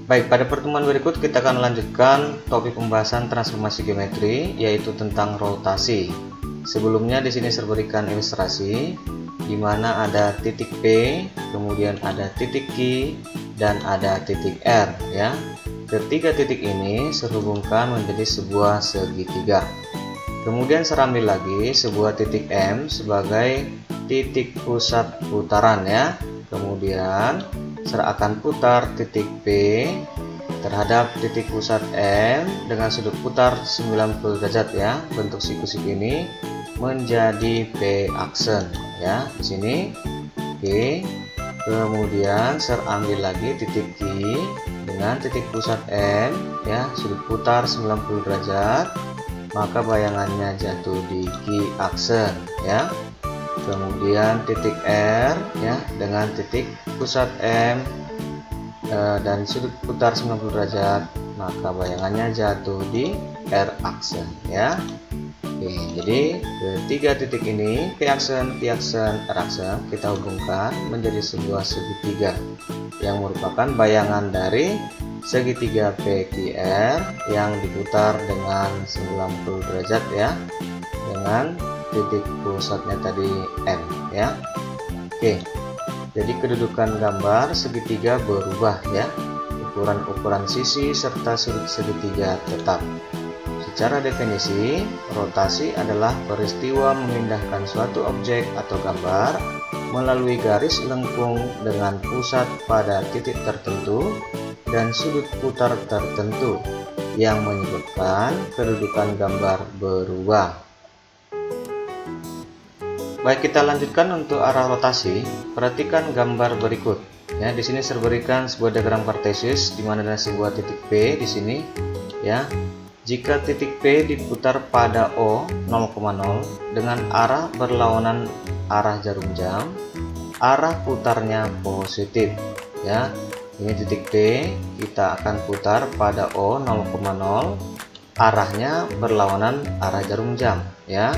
Baik, pada pertemuan berikut kita akan melanjutkan topik pembahasan transformasi geometri, yaitu tentang rotasi. Sebelumnya di sini saya berikan ilustrasi di mana ada titik P, kemudian ada titik Q, dan ada titik R ya. Ketiga titik ini terhubungkan menjadi sebuah segitiga. Kemudian saya ambil lagi sebuah titik M sebagai titik pusat putaran ya. Kemudian saya akan putar titik P terhadap titik pusat M dengan sudut putar 90 derajat ya. Bentuk siku-siku ini menjadi P aksen ya. Di sini P. Kemudian saya ambil lagi titik Q dengan titik pusat M ya, sudut putar 90 derajat. Maka bayangannya jatuh di Q aksen ya. Kemudian titik R ya dengan titik pusat M dan sudut putar 90 derajat, maka bayangannya jatuh di R aksen ya. Oke, jadi ketiga titik ini P aksen, Q aksen, R aksen kita hubungkan menjadi sebuah segitiga yang merupakan bayangan dari segitiga PQR yang diputar dengan 90 derajat ya, dengan titik pusatnya tadi M ya. Oke, jadi kedudukan gambar segitiga berubah ya, ukuran sisi serta sudut segitiga tetap. Secara definisi, rotasi adalah peristiwa memindahkan suatu objek atau gambar melalui garis lengkung dengan pusat pada titik tertentu dan sudut putar tertentu yang menyebabkan kedudukan gambar berubah. Baik, kita lanjutkan untuk arah rotasi. Perhatikan gambar berikut. Ya, di sini saya berikan sebuah diagram kartesius di mana ada sebuah titik P di sini. Ya, jika titik P diputar pada O 0,0 dengan arah berlawanan arah jarum jam, arah putarnya positif. Ya, ini titik P kita akan putar pada O 0,0, arahnya berlawanan arah jarum jam. Ya.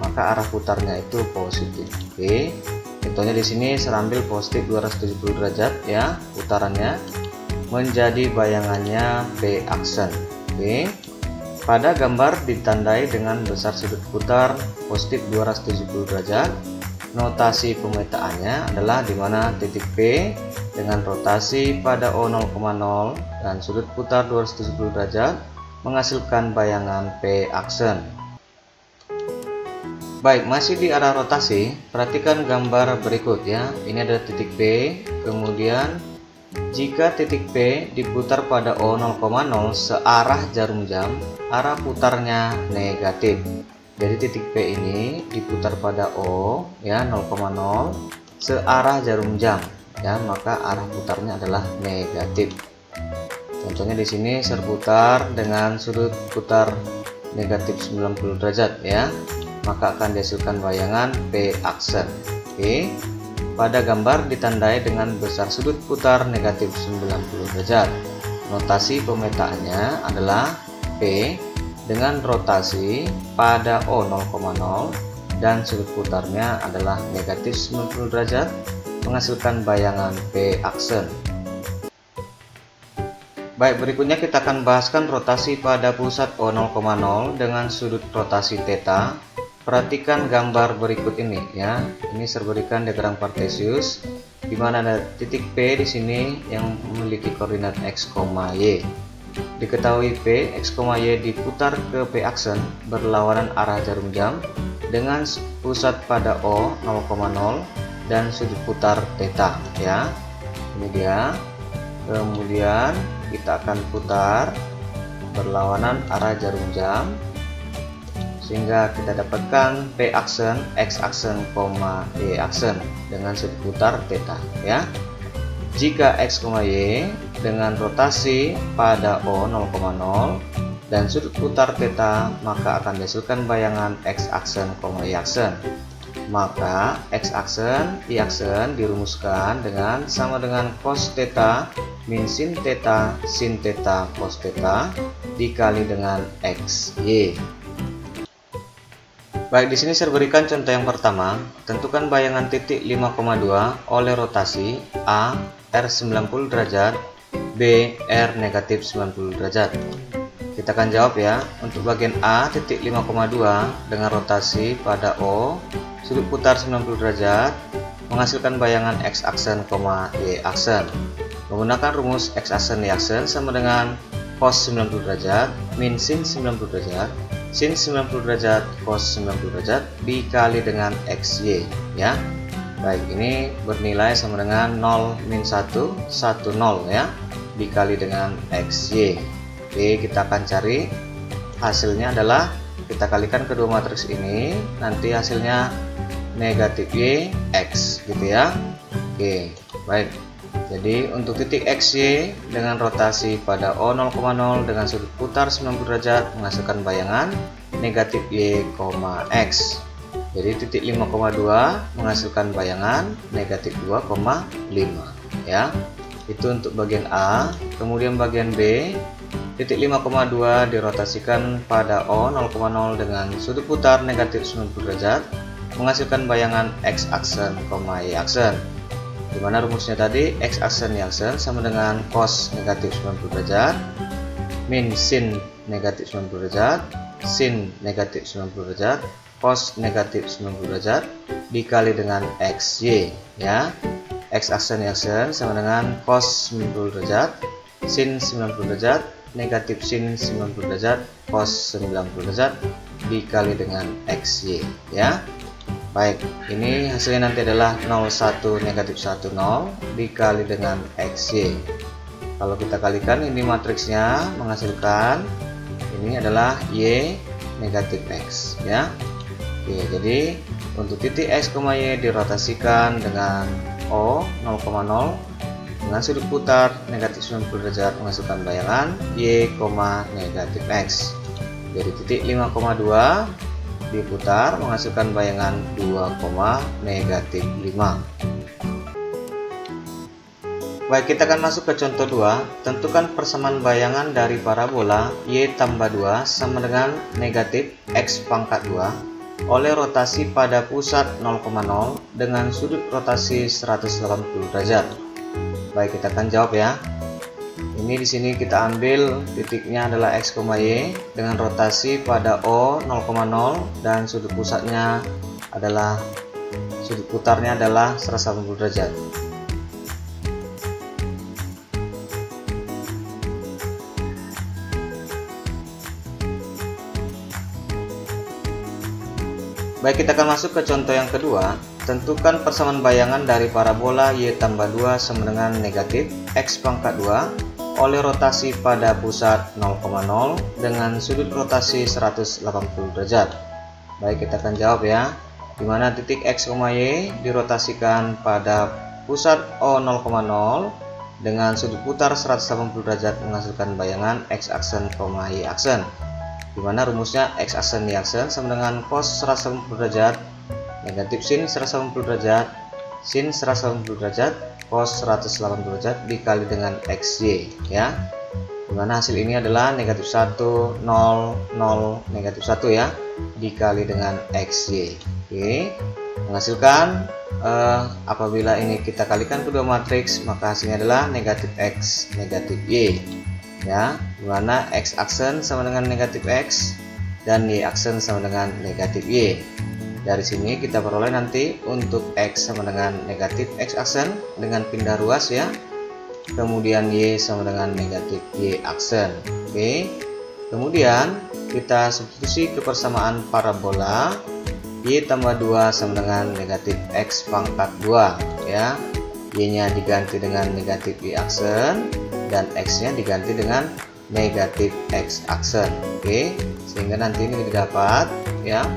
Maka arah putarnya itu positif. Oke, contohnya di sini saya ambil positif 270 derajat ya, putarannya menjadi bayangannya P aksen. Oke, pada gambar ditandai dengan besar sudut putar positif 270 derajat. Notasi pemetaannya adalah di mana titik P dengan rotasi pada O 0,0 dan sudut putar 270 derajat menghasilkan bayangan P aksen. Baik, masih di arah rotasi, perhatikan gambar berikut ya. Ini ada titik P, kemudian jika titik P diputar pada O 0,0 searah jarum jam, arah putarnya negatif. Jadi titik P ini diputar pada O ya 0,0 searah jarum jam ya, maka arah putarnya adalah negatif. Contohnya di sini saya putar dengan sudut putar negatif 90 derajat ya, maka akan dihasilkan bayangan P aksen. Oke, pada gambar ditandai dengan besar sudut putar negatif 90 derajat. Notasi pemetaannya adalah P dengan rotasi pada O 0,0 dan sudut putarnya adalah negatif 90 derajat menghasilkan bayangan P aksen. Baik, berikutnya kita akan bahaskan rotasi pada pusat O 0,0 dengan sudut rotasi theta. Perhatikan gambar berikut ini ya. Ini saya berikan diagram kartesius di mana ada titik P di sini yang memiliki koordinat x, y. Diketahui P, x, y diputar ke P aksen berlawanan arah jarum jam dengan pusat pada O 0,0 dan sudut putar theta ya. Ini dia. Kemudian kita akan putar berlawanan arah jarum jam sehingga kita dapatkan P aksen, X aksen, Y aksen dengan sudut putar theta ya. Jika X, Y dengan rotasi pada O 0,0 dan sudut putar theta, maka akan dihasilkan bayangan X aksen, Y aksen. Maka X aksen, Y aksen dirumuskan dengan sama dengan cos theta min sin theta cos theta dikali dengan X, Y. Baik, di sini saya berikan contoh yang pertama. Tentukan bayangan titik 5,2 oleh rotasi A R 90 derajat, B R negatif 90 derajat. Kita akan jawab ya. Untuk bagian A titik 5,2 dengan rotasi pada O, sudut putar 90 derajat, menghasilkan bayangan X aksen, Y aksen. Menggunakan rumus X aksen Y aksen sama dengan cos 90 derajat min sin 90 derajat sin 90 derajat cos 90 derajat dikali dengan XY ya. Baik, ini bernilai sama dengan 0 min 1 1 0 ya, dikali dengan XY. Oke, kita akan cari hasilnya adalah kita kalikan kedua matriks ini, nanti hasilnya negatif Y X gitu ya. Oke, baik. Jadi untuk titik XY dengan rotasi pada O 0,0 dengan sudut putar 90 derajat menghasilkan bayangan negatif Y, X. Jadi titik 5,2 menghasilkan bayangan negatif 2,5 ya. Itu untuk bagian A. Kemudian bagian B, titik 5,2 dirotasikan pada O 0,0 dengan sudut putar negatif 90 derajat menghasilkan bayangan X aksen, Y aksen. Dimana rumusnya tadi X aksen Y aksen sama dengan cos negatif 90 derajat min sin negatif 90 derajat sin negatif 90 derajat cos negatif 90 derajat dikali dengan XY ya. X aksen Y aksen sama dengan cos 90 derajat sin 90 derajat negatif sin 90 derajat cos 90 derajat dikali dengan XY ya. Baik, ini hasilnya nanti adalah 0 1 negatif 1 0 dikali dengan XY. Kalau kita kalikan ini matriksnya menghasilkan ini adalah Y negatif X ya. Oke, jadi untuk titik X, Y dirotasikan dengan O 0,0 dengan sudut putar negatif 90 derajat menghasilkan bayangan Y, negatif X. Jadi titik 5,2 diputar menghasilkan bayangan 2, negatif 5. Baik, kita akan masuk ke contoh 2. Tentukan persamaan bayangan dari parabola Y tambah 2 sama dengan negatif X pangkat 2 oleh rotasi pada pusat 0,0 dengan sudut rotasi 180 derajat. Baik, kita akan jawab ya. Ini di sini kita ambil titiknya adalah X, Y dengan rotasi pada O 0,0 dan sudut pusatnya adalah sudut putarnya adalah 180 derajat. Baik, kita akan masuk ke contoh yang kedua. Tentukan persamaan bayangan dari parabola Y tambah 2 sama dengan negatif X pangkat 2 oleh rotasi pada pusat 0,0 dengan sudut rotasi 180 derajat. Baik, kita akan jawab ya. Dimana titik X, Y dirotasikan pada pusat O 0,0 dengan sudut putar 180 derajat menghasilkan bayangan X aksen, Y aksen. Dimana rumusnya X aksen, Y aksen sama dengan cos 180 derajat negatif sin 180 derajat sin 180 derajat cos 180 derajat dikali dengan XY ya. Dimana hasil ini adalah negatif 1 0 0 negatif 1 ya, dikali dengan XY. Oke, menghasilkan apabila ini kita kalikan kedua matriks maka hasilnya adalah negatif X negatif Y ya. Dimana X aksen sama dengan negatif X dan Y aksen sama dengan negatif Y. Dari sini kita peroleh nanti untuk X sama dengan negatif X aksen dengan pindah ruas ya. Kemudian Y sama dengan negatif Y aksen. Oke. Kemudian kita substitusi ke persamaan parabola Y tambah 2 sama dengan negatif X pangkat 2 ya. Y-nya diganti dengan negatif Y aksen dan X-nya diganti dengan negatif X aksen. Oke. Sehingga nanti ini didapat ya.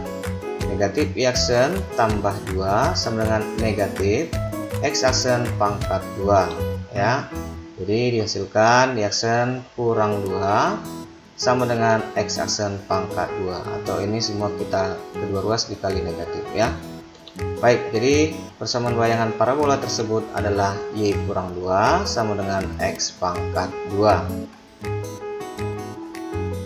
Negatif Y aksen tambah 2 sama dengan negatif X aksen pangkat 2 ya. Jadi dihasilkan Y aksen kurang 2 sama dengan X aksen pangkat 2, atau ini semua kita kedua ruas dikali negatif ya. Baik, jadi persamaan bayangan parabola tersebut adalah Y kurang 2 sama dengan X pangkat 2.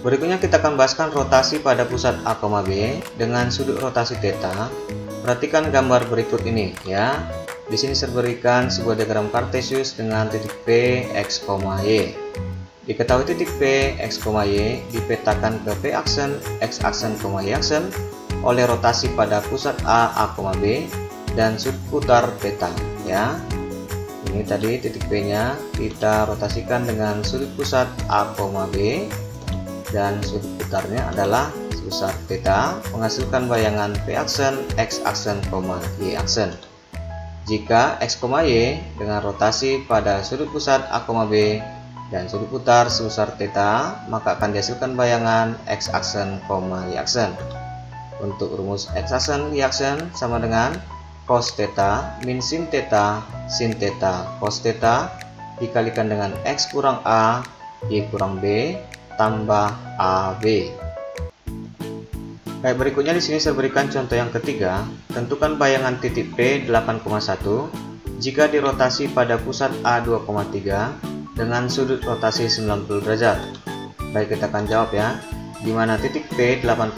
Berikutnya kita akan bahaskan rotasi pada pusat A, B dengan sudut rotasi theta. Perhatikan gambar berikut ini ya. Di sini saya berikan sebuah diagram kartesius dengan titik P, X, Y. Diketahui titik P, X, Y dipetakan ke P aksen, X aksen, Y aksen oleh rotasi pada pusat A, B dan sudut putar theta ya. Ini tadi titik P nya kita rotasikan dengan sudut pusat A, B dan sudut putarnya adalah sebesar theta, menghasilkan bayangan P aksen, X aksen, Y aksen. Jika X, Y dengan rotasi pada sudut pusat A, B dan sudut putar sebesar theta, maka akan dihasilkan bayangan X aksen, Y aksen. Untuk rumus X aksen, Y aksen sama dengan cos theta min sin theta cos theta dikalikan dengan X kurang A, Y kurang B tambah AB. Baik, berikutnya di sini saya berikan contoh yang ketiga. Tentukan bayangan titik P 8,1 jika dirotasi pada pusat A 2,3 dengan sudut rotasi 90 derajat. Baik, kita akan jawab ya. Di mana titik P 8,1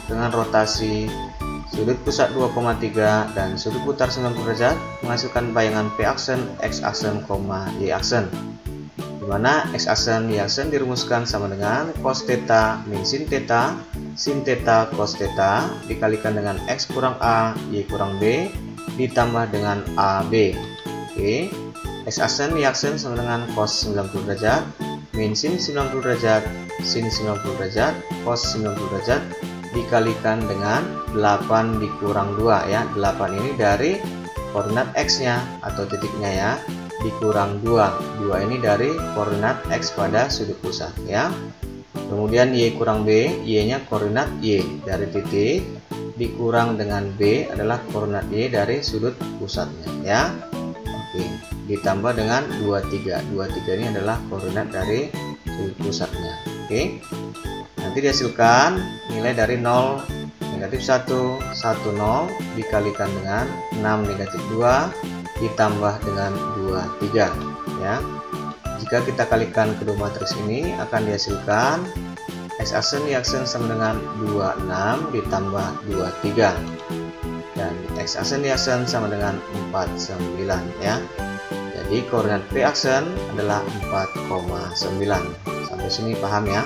dengan rotasi sudut pusat 2,3 dan sudut putar 90 derajat menghasilkan bayangan P aksen, X aksen, Y aksen. Di mana X aksen, Y aksen dirumuskan sama dengan cos theta min sin theta cos theta dikalikan dengan X kurang A, Y kurang B ditambah dengan AB. Oke, X aksen, Y aksen sama dengan cos 90 derajat min sin 90 derajat sin 90 derajat cos 90 derajat dikalikan dengan 8 dikurang 2 ya. 8 ini dari koordinat X nya atau titiknya ya, dikurang 2 ini dari koordinat X pada sudut pusat ya. Kemudian Y kurang B, Y nya koordinat Y dari titik dikurang dengan B adalah koordinat Y dari sudut pusatnya ya. Oke, ditambah dengan 23 ini adalah koordinat dari sudut pusatnya. Oke, nanti dihasilkan nilai dari 0, negatif 1, 1, 0 dikalikan dengan 6, negatif 2 ditambah dengan 23 ya. Jika kita kalikan kedua matriks ini akan dihasilkan X aksen, Y aksen sama dengan 26 ditambah 23 dan X aksen, Y aksen sama dengan 49 ya. Jadi koordinat P aksen adalah 4,9. Sampai sini paham ya?